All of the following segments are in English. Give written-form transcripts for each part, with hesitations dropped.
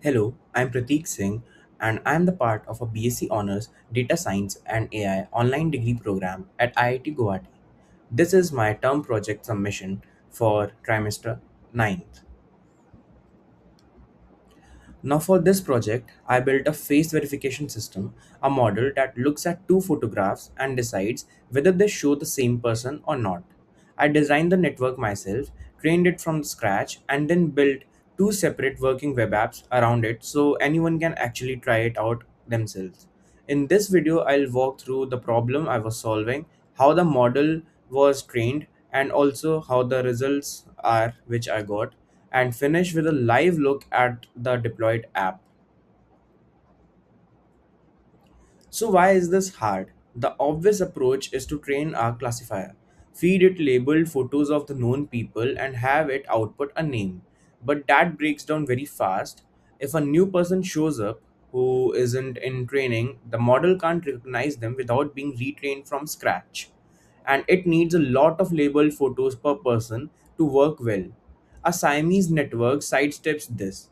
Hello, I'm Prateek Singh, and I'm the part of a BSc Honors Data Science and AI online degree program at IIT Guwahati. This is my term project submission for trimester ninth. Now, for this project, I built a face verification system, a model that looks at two photographs and decides whether they show the same person or not. I designed the network myself, trained it from scratch, and then built two separate working web apps around it so anyone can actually try it out themselves. In this video, I'll walk through the problem I was solving, how the model was trained, and also how the results are which I got, and finish with a live look at the deployed app. So, why is this hard? The obvious approach is to train our classifier, feed it labeled photos of the known people, and have it output a name. But that breaks down very fast. If a new person shows up who isn't in training, the model can't recognize them without being retrained from scratch. And it needs a lot of labeled photos per person to work well. A Siamese network sidesteps this.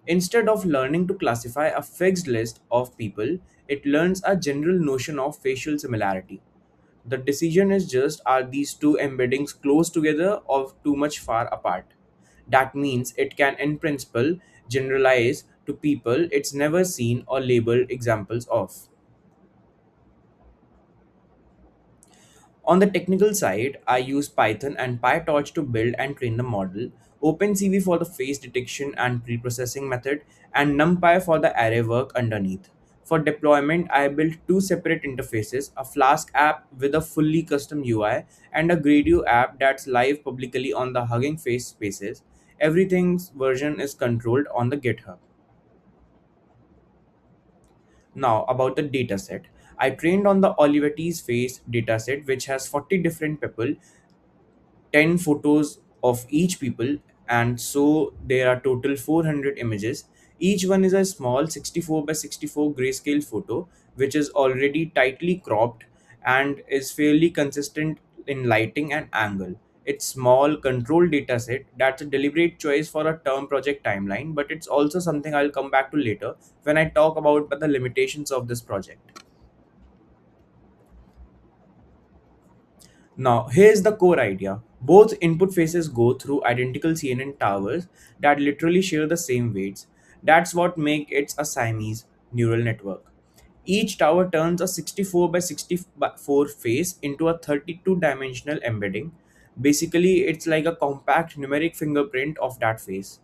Instead of learning to classify a fixed list of people, it learns a general notion of facial similarity. The decision is just, are these two embeddings close together or too much far apart? That means it can, in principle, generalize to people it's never seen or labeled examples of. On the technical side, I use Python and PyTorch to build and train the model, OpenCV for the face detection and preprocessing method, and NumPy for the array work underneath. For deployment, I built two separate interfaces, a Flask app with a fully custom UI and a Gradio app that's live publicly on the Hugging Face spaces. Everything's version is controlled on the GitHub. Now, about the dataset. I trained on the Olivetti's face dataset, which has 40 different people, 10 photos of each people, and so there are total 400 images. Each one is a small 64 by 64 grayscale photo which is already tightly cropped and is fairly consistent in lighting and angle. It's small controlled dataset that's a deliberate choice for a term project timeline, but it's also something I'll come back to later when I talk about the limitations of this project. Now, here's the core idea. Both input faces go through identical CNN towers that literally share the same weights. That's what makes it a Siamese neural network. Each tower turns a 64 by 64 face into a 32-dimensional embedding. Basically, it's like a compact numeric fingerprint of that face.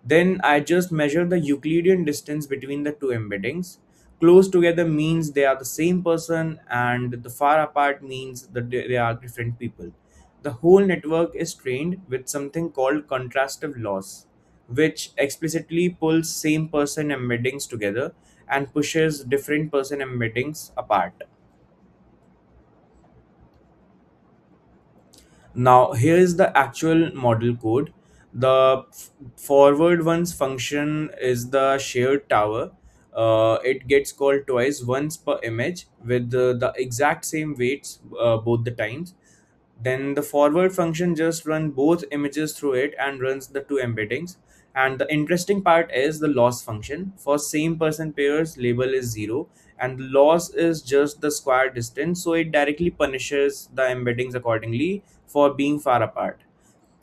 Then I just measure the Euclidean distance between the two embeddings. Close together means they are the same person, and the far apart means that they are different people. The whole network is trained with something called contrastive loss, which explicitly pulls same person embeddings together and pushes different person embeddings apart. Now, here is the actual model code. The forward one's function is the shared tower. It gets called twice, once per image, with the exact same weights both the times. Then the forward function just runs both images through it and runs the two embeddings. And the interesting part is the loss function. For same person pairs, label is 0, and the loss is just the square distance, so it directly punishes the embeddings accordingly for being far apart.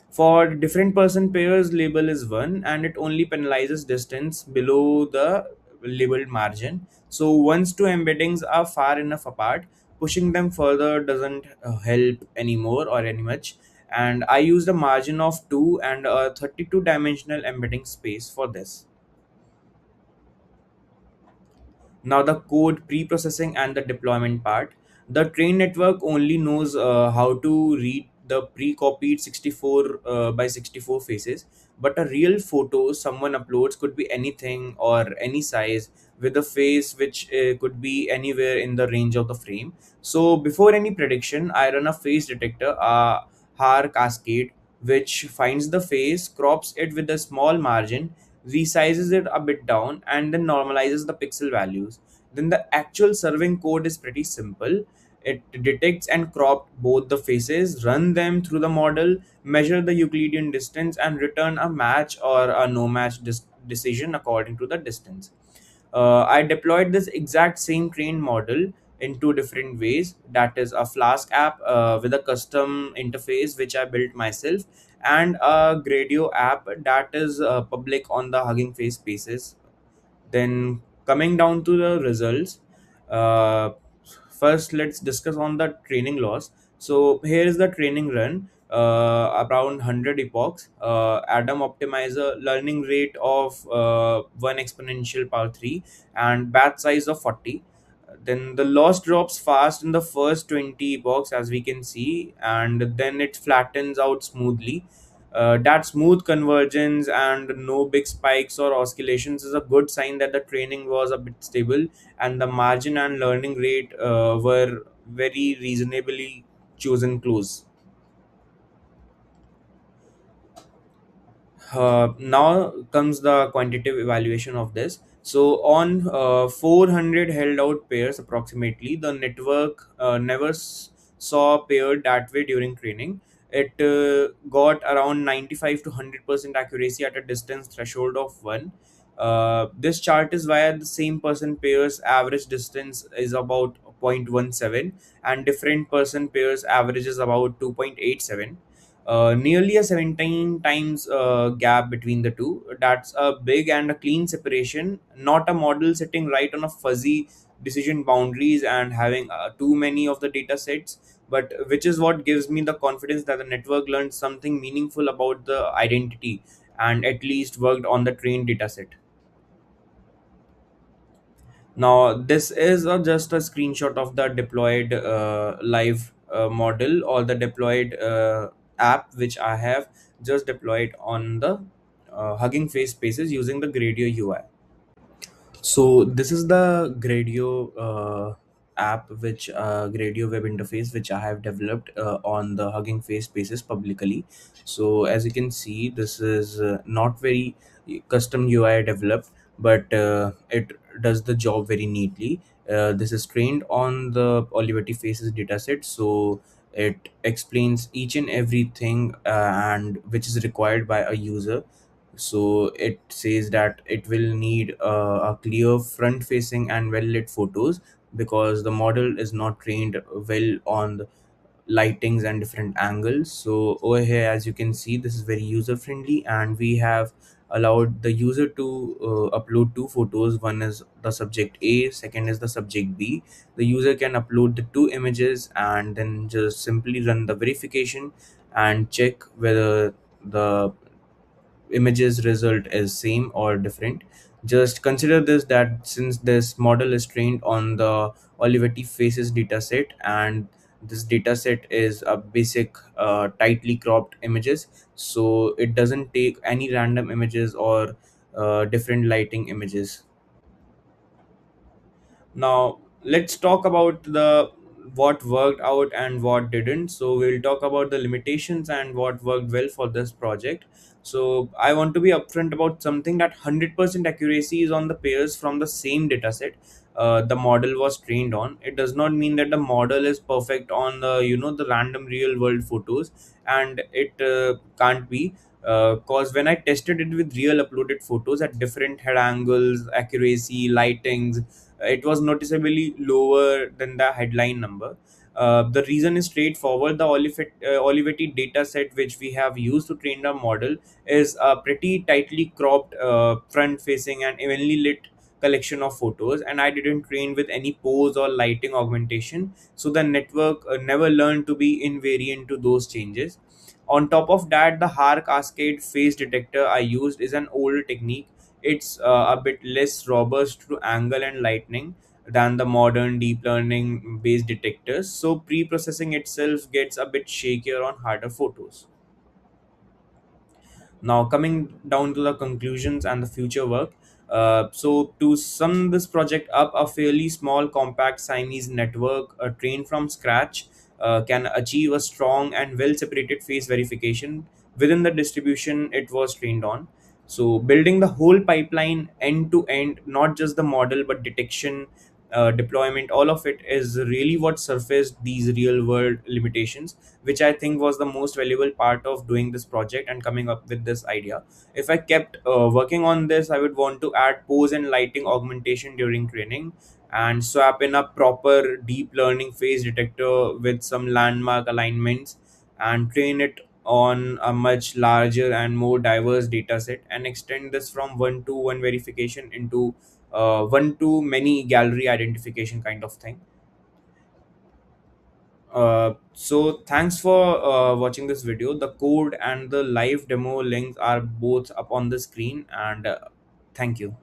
For different person pairs, label is 1 and it only penalizes distance below the labeled margin. So once two embeddings are far enough apart, pushing them further doesn't help anymore or any much. And I used a margin of 2 and a 32 dimensional embedding space for this. Now, the code pre-processing and the deployment part. The train network only knows how to read the pre-copied 64 by 64 faces, but a real photo someone uploads could be anything or any size with a face which could be anywhere in the range of the frame. So before any prediction, I run a face detector, a Har cascade, which finds the face, crops it with a small margin, resizes it a bit down, and then normalizes the pixel values. Then the actual serving code is pretty simple. It detects and crops both the faces, run them through the model, measure the Euclidean distance, and return a match or a no match decision according to the distance. I deployed this exact same trained model in two different ways. That is a Flask app with a custom interface which I built myself, and a Gradio app that is public on the Hugging Face spaces. Then coming down to the results, uh, first let's discuss on the training loss. So here is the training run, around 100 epochs, Adam optimizer, learning rate of 1 exponential power 3, and batch size of 40. Then the loss drops fast in the first 20 epochs, as we can see, and then it flattens out smoothly. That smooth convergence and no big spikes or oscillations is a good sign that the training was a bit stable, and the margin and learning rate were very reasonably chosen close. Now comes the quantitative evaluation of this. So on 400 held out pairs approximately, the network never saw a pair that way during training. It got around 95 to 100% accuracy at a distance threshold of 1. This chart is via the same person pairs average distance is about 0.17, and different person pairs average is about 2.87, nearly a 17 times gap between the two. That's a big and a clean separation, not a model sitting right on a fuzzy decision boundaries and having too many of the data sets, but which is what gives me the confidence that the network learned something meaningful about the identity and at least worked on the trained data set. Now, this is just a screenshot of the deployed live model, or the deployed app which I have just deployed on the Hugging Face spaces using the Gradio UI. So this is the Gradio app, which Gradio web interface, which I have developed on the Hugging Face spaces publicly. So as you can see, this is not very custom UI developed, but it does the job very neatly. This is trained on the Olivetti Faces dataset, so it explains each and everything and which is required by a user. So it says that it will need a clear front facing and well lit photos, because the model is not trained well on the lightings and different angles. So over here, as you can see, this is very user friendly, and we have allowed the user to upload two photos. One is the subject A, second is the subject B. The user can upload the two images and then just simply run the verification and check whether the images result is same or different. Just consider this, that since this model is trained on the Olivetti faces dataset, and this dataset is a basic tightly cropped images, so it doesn't take any random images or different lighting images. Now let's talk about the what worked out and what didn't. So we'll talk about the limitations and what worked well for this project. So I want to be upfront about something, that 100% accuracy is on the pairs from the same dataset the model was trained on. It does not mean that the model is perfect on the the random real world photos, and it can't be, cause when I tested it with real uploaded photos at different head angles, accuracy, lightings, it was noticeably lower than the headline number. The reason is straightforward. The Olivetti data set which we have used to train the model is a pretty tightly cropped, front facing and evenly lit collection of photos, and I didn't train with any pose or lighting augmentation, so the network never learned to be invariant to those changes. On top of that, the Har Cascade phase detector I used is an old technique. It's a bit less robust to angle and lightning than the modern deep learning based detectors, so pre-processing itself gets a bit shakier on harder photos. Now, coming down to the conclusions and the future work. So, to sum this project up, a fairly small, compact Siamese network trained from scratch can achieve a strong and well separated face verification within the distribution it was trained on. So, building the whole pipeline end to end, not just the model but detection, deployment, all of it is really what surfaced these real world limitations, which I think was the most valuable part of doing this project and coming up with this idea. If I kept working on this, I would want to add pose and lighting augmentation during training, and swap in a proper deep learning phase detector with some landmark alignments, and train it on a much larger and more diverse data set, and extend this from one to one verification into one to many gallery identification kind of thing. So thanks for watching this video. The code and the live demo links are both up on the screen, and thank you.